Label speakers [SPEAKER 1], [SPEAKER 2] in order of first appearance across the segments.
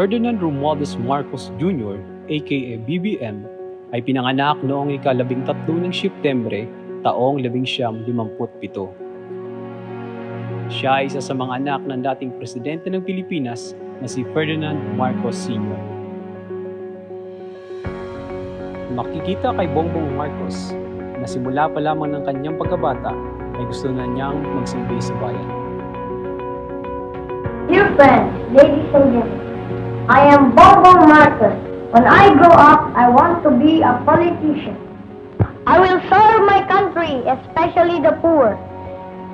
[SPEAKER 1] Ferdinand Romualdez Marcos Jr., aka BBM, ay pinanganak noong ika-13 ng Setyembre, taong 1957. Siya ay isa sa mga anak ng dating presidente ng Pilipinas na si Ferdinand Marcos Sr. Makikita kay Bongbong Marcos na simula pa lamang ng kanyang pagkabata ay gusto na niyang magsilbi sa bayan.
[SPEAKER 2] Dear friends, ladies and gentlemen, I am Bongbong Marcos. When I grow up, I want to be a politician. I will serve my country, especially the poor,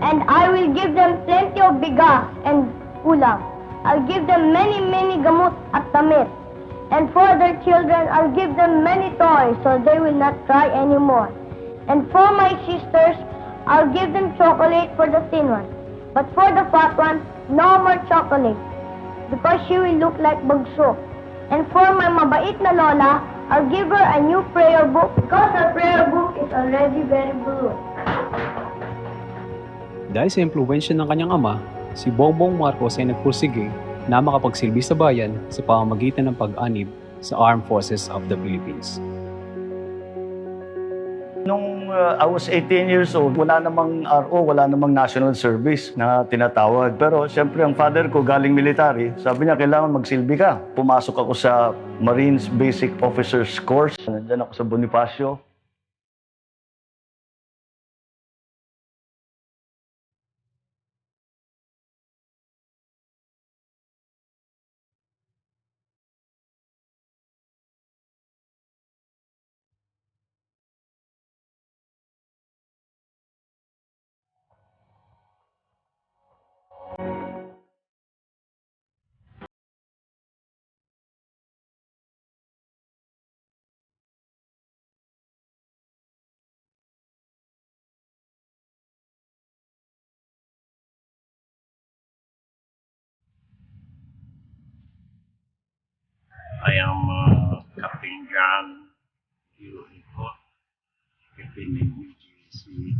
[SPEAKER 2] and I will give them plenty of bigas and ulam. I'll give them many gamot at damit. And for their children, I'll give them many toys so they will not cry anymore. And for my sisters, I'll give them chocolate for the thin one. But for the fat one, no more chocolate, because she will look like bagso. And for my mabait na lola, I'll give her a new prayer book because her prayer book is already very blue.
[SPEAKER 1] Dahil sa impluwensya ng kanyang ama, si Bongbong Marcos ay nagpursige na makapagsilbi sa bayan sa pamamagitan ng pag-anib sa Armed Forces of the Philippines.
[SPEAKER 3] Nung I was 18 years old, wala namang RO, wala namang national service na tinatawag. Pero siyempre ang father ko galing military, sabi niya kailangan magsilbi ka. Pumasok ako sa Marines Basic Officers Course. Nandiyan ako sa Bonifacio.
[SPEAKER 4] I am Captain John Philippine UGC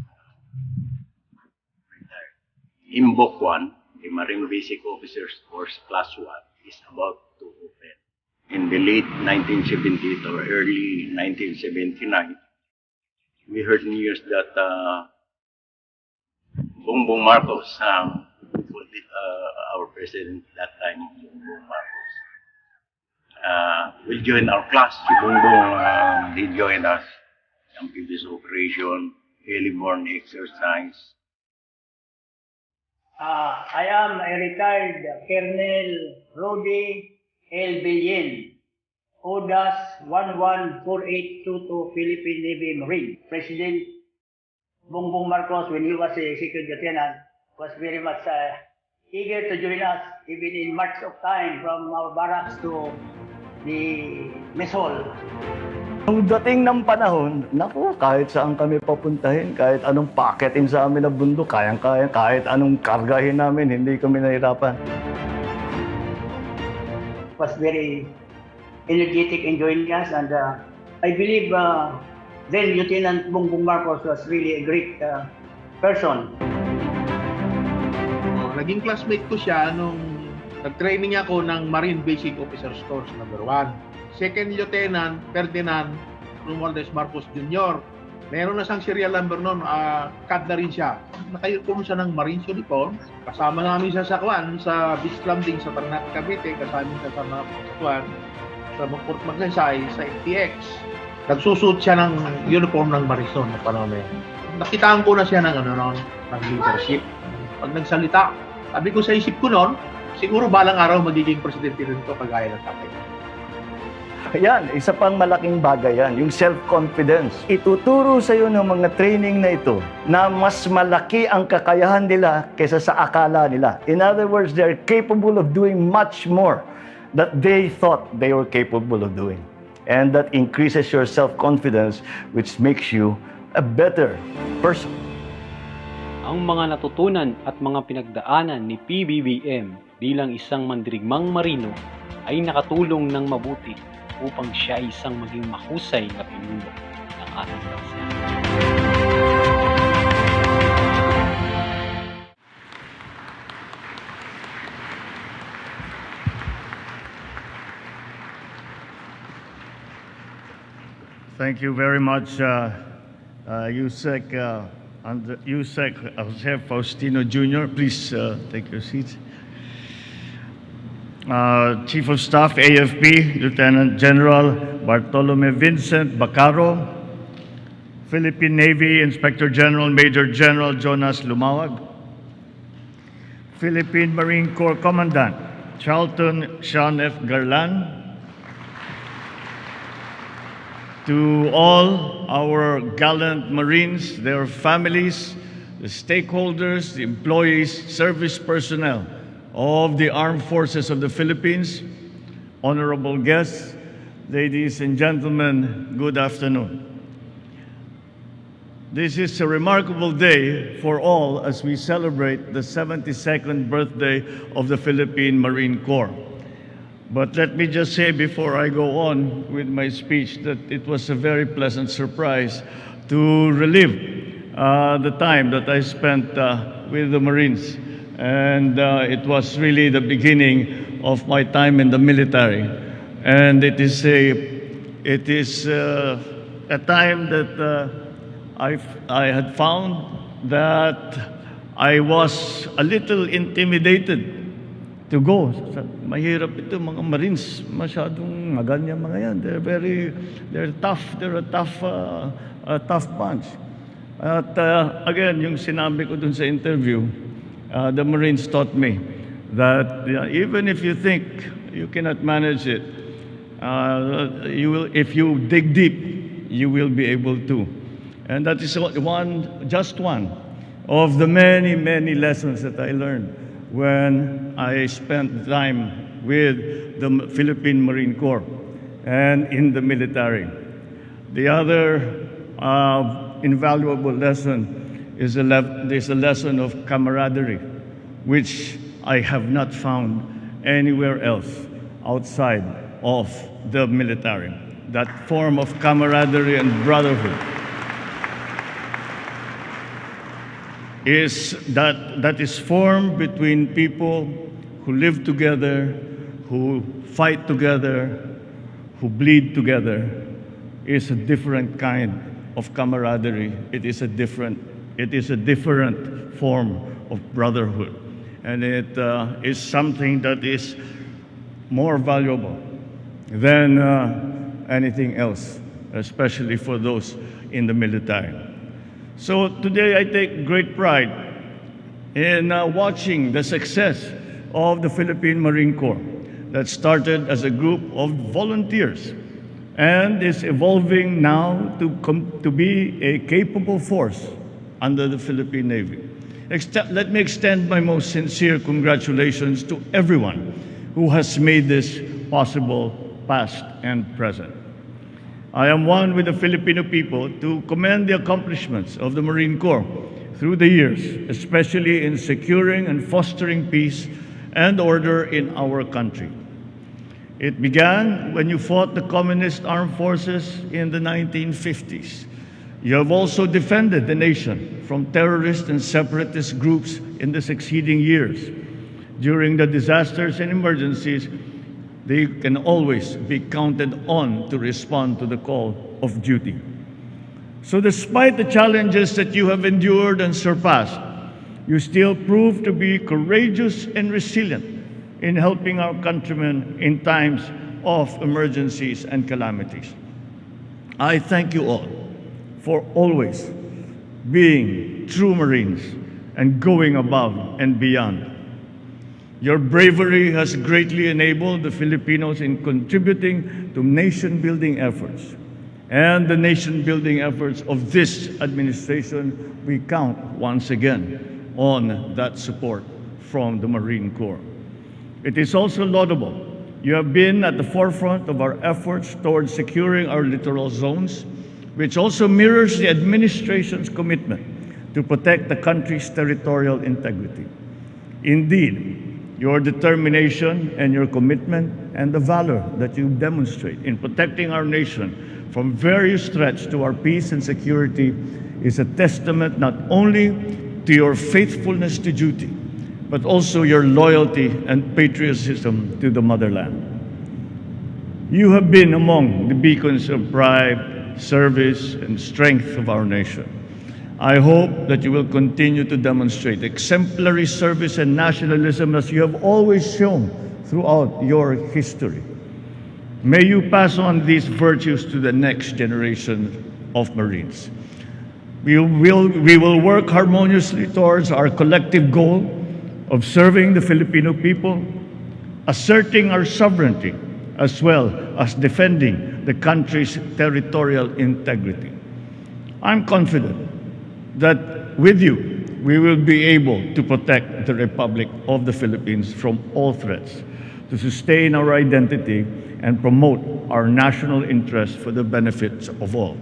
[SPEAKER 4] retired. Imbok 1, the Marine Basic Officers Course Class 1 is about to open. In the late 1970s or early 1979, we heard news that Bongbong Marcos, our president at that time, Bongbong Marcos, will join our class. Si Bongbong did join us. Amphibious operation, airborne exercise.
[SPEAKER 5] I am a retired Colonel Rudy L. Billen, ODAS 114822 Philippine Navy Marine. President Bongbong Marcos, when he was a second lieutenant, was very much eager to join us, even in march of time from our barracks to the mess hall.
[SPEAKER 3] Nung dating ng panahon, naku, kahit saan kami papuntahin, kahit anong paketin sa amin na bundok, kayang-kaya, kahit anong kargahin namin, hindi kami nahirapan.
[SPEAKER 5] Was very energetic in joining us, and I believe then Lieutenant Bongbong Marcos was really a great person.
[SPEAKER 6] Naging classmate ko siya nung nag-training ako ng Marine Basic Officers Course number 1. Second Lieutenant Ferdinand Romualdez Marcos Jr. Meron na siyang serial number noon, CAD na rin siya. Naka-uniform siya ng Marines uniform. Kasama namin siya sa Kwan, sa beach landing sa Ternate, Cavite. Kasama siya sa mga Kwan, sa Port Magsaysay, sa FTX. Nagsusuot siya ng uniform ng Marines noon na panahon na yun. Nakitaan ko na siya ng, ng leadership. Pag nagsalita, sabi ko sa isip ko noon, siguro balang araw magiging presidente rin ito kagaya ng tatay.
[SPEAKER 3] Yan, isa pang malaking bagay yan, yung self-confidence. Ituturo sa iyo ng mga training na ito na mas malaki ang kakayahan nila kaysa sa akala nila. In other words, they're capable of doing much more that they thought they were capable of doing. And that increases your self-confidence, which makes you a better person.
[SPEAKER 1] Ang mga natutunan at mga pinagdaanan ni PBBM bilang isang mandirigmang marino ay nakatulong ng mabuti upang siya isang maging mahusay na pinuno ng ating bansa.
[SPEAKER 3] Thank you very much, USEC, USEC Jose Faustino Jr. Please take your seats. Chief of Staff, AFP, Lieutenant General Bartolome Vincent Bacaro, Philippine Navy Inspector General Major General Jonas Lumawag, Philippine Marine Corps Commandant Charlton Sean F. Garland, to all our gallant Marines, their families, the stakeholders, the employees, service personnel of the Armed Forces of the Philippines, honorable guests, ladies and gentlemen, good afternoon. This is a remarkable day for all as we celebrate the 72nd birthday of the Philippine Marine Corps. But let me just say before I go on with my speech that it was a very pleasant surprise to relive the time that I spent with the Marines. And it was really the beginning of my time in the military. And it is a time that I had found that I was a little intimidated to go. Mahirap ito, mga Marines, masyadong maganya mga yan. They're tough. They're a tough bunch. At again, yung sinabi ko dun sa interview, the Marines taught me that even if you think you cannot manage it, you will, if you dig deep, you will be able to. And that is just one of the many, many lessons that I learned when I spent time with the Philippine Marine Corps and in the military. The other invaluable lesson is a lesson of camaraderie, which I have not found anywhere else outside of the military. That form of camaraderie and brotherhood that is formed between people who live together, who fight together, who bleed together, is a different kind of camaraderie. It is a different form of brotherhood. And it is something that is more valuable than anything else, especially for those in the military. So today I take great pride in watching the success of the Philippine Marine Corps that started as a group of volunteers and is evolving now to be a capable force under the Philippine Navy. Let me extend my most sincere congratulations to everyone who has made this possible, past and present. I am one with the Filipino people to commend the accomplishments of the Marine Corps through the years, especially in securing and fostering peace and order in our country. It began when you fought the communist armed forces in the 1950s. You have also defended the nation from terrorist and separatist groups in the succeeding years. During the disasters and emergencies, they can always be counted on to respond to the call of duty. So despite the challenges that you have endured and surpassed, you still prove to be courageous and resilient in helping our countrymen in times of emergencies and calamities. I thank you all for always being true Marines and going above and beyond. Your bravery has greatly enabled the Filipinos in contributing to nation-building efforts. And the nation-building efforts of this administration, we count once again on that support from the Marine Corps. It is also laudable. You have been at the forefront of our efforts towards securing our littoral zones, which also mirrors the administration's commitment to protect the country's territorial integrity. Indeed, your determination and your commitment and the valor that you demonstrate in protecting our nation from various threats to our peace and security is a testament not only to your faithfulness to duty, but also your loyalty and patriotism to the motherland. You have been among the beacons of pride, service, and strength of our nation. I hope that you will continue to demonstrate exemplary service and nationalism as you have always shown throughout your history. May you pass on these virtues to the next generation of Marines. We will work harmoniously towards our collective goal of serving the Filipino people, asserting our sovereignty, as well as defending the country's territorial integrity. I'm confident that with you, we will be able to protect the Republic of the Philippines from all threats, to sustain our identity and promote our national interest for the benefit of all.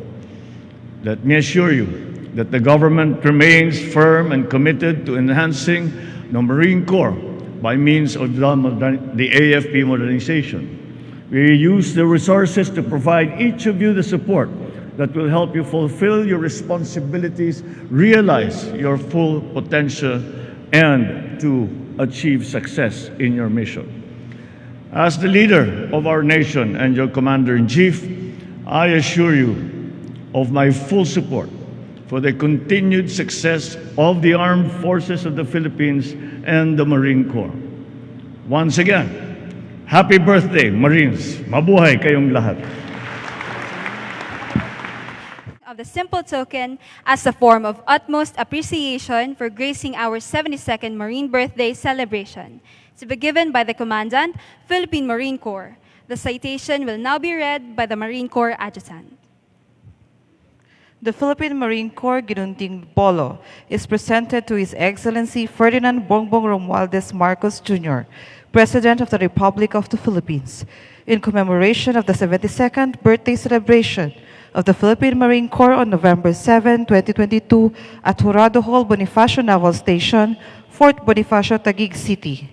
[SPEAKER 3] Let me assure you that the government remains firm and committed to enhancing the Marine Corps by means of the AFP modernization. We use the resources to provide each of you the support that will help you fulfill your responsibilities, realize your full potential, and to achieve success in your mission. As the leader of our nation and your Commander-in-Chief, I assure you of my full support for the continued success of the Armed Forces of the Philippines and the Marine Corps. Once again, happy birthday, Marines! Mabuhay kayong lahat!
[SPEAKER 7] Of the simple token as a form of utmost appreciation for gracing our 72nd Marine Birthday celebration, to be given by the Commandant, Philippine Marine Corps. The citation will now be read by the Marine Corps Adjutant.
[SPEAKER 8] The Philippine Marine Corps Ginunting Polo is presented to His Excellency Ferdinand Bongbong Romualdez Marcos Jr., President of the Republic of the Philippines, in commemoration of the 72nd birthday celebration of the Philippine Marine Corps on November 7, 2022 at Jurado Hall, Bonifacio Naval Station, Fort Bonifacio, Taguig City.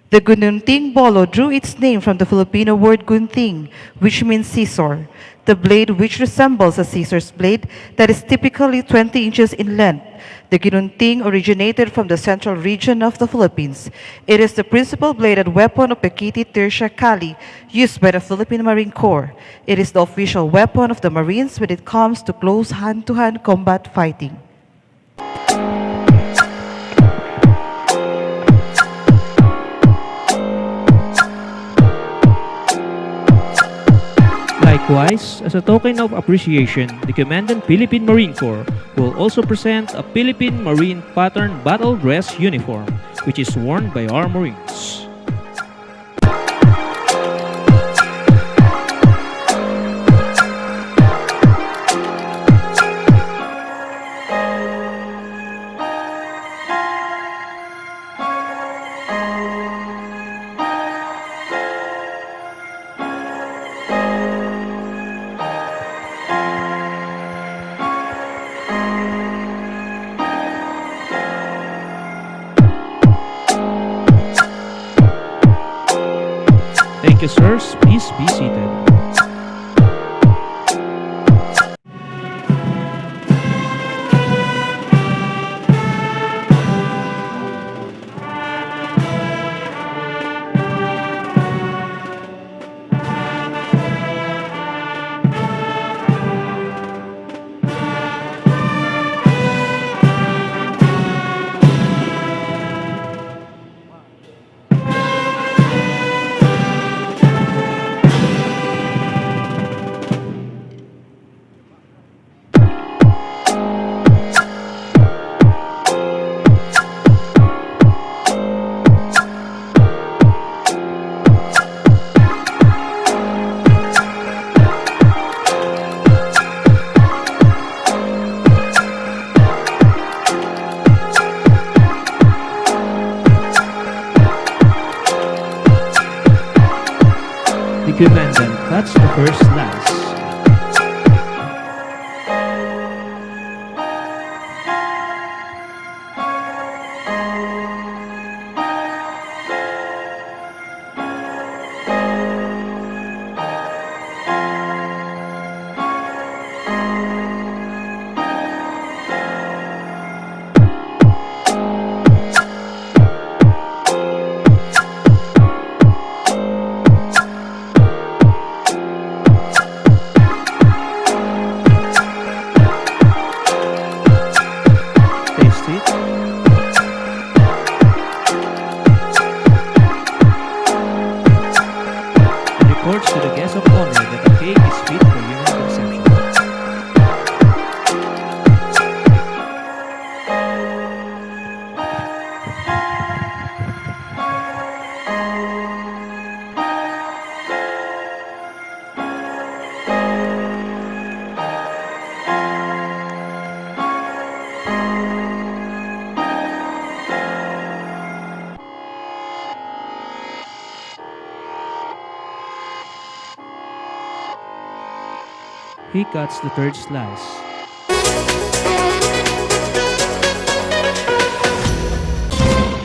[SPEAKER 8] The Gununting Bolo drew its name from the Filipino word gunting, which means scissor, the blade which resembles a scissors blade that is typically 20 inches in length. The ginunting originated from the central region of the Philippines. It is the principal bladed weapon of Pekiti Tertia Kali used by the Philippine Marine Corps. It is the official weapon of the Marines when it comes to close hand-to-hand combat fighting.
[SPEAKER 9] Likewise, as a token of appreciation, the Commandant Philippine Marine Corps will also present a Philippine Marine Pattern Battle Dress uniform, which is worn by our Marines. Thank you, sirs. Please be seated. The Commandant cuts the first lance. He cuts the third slice.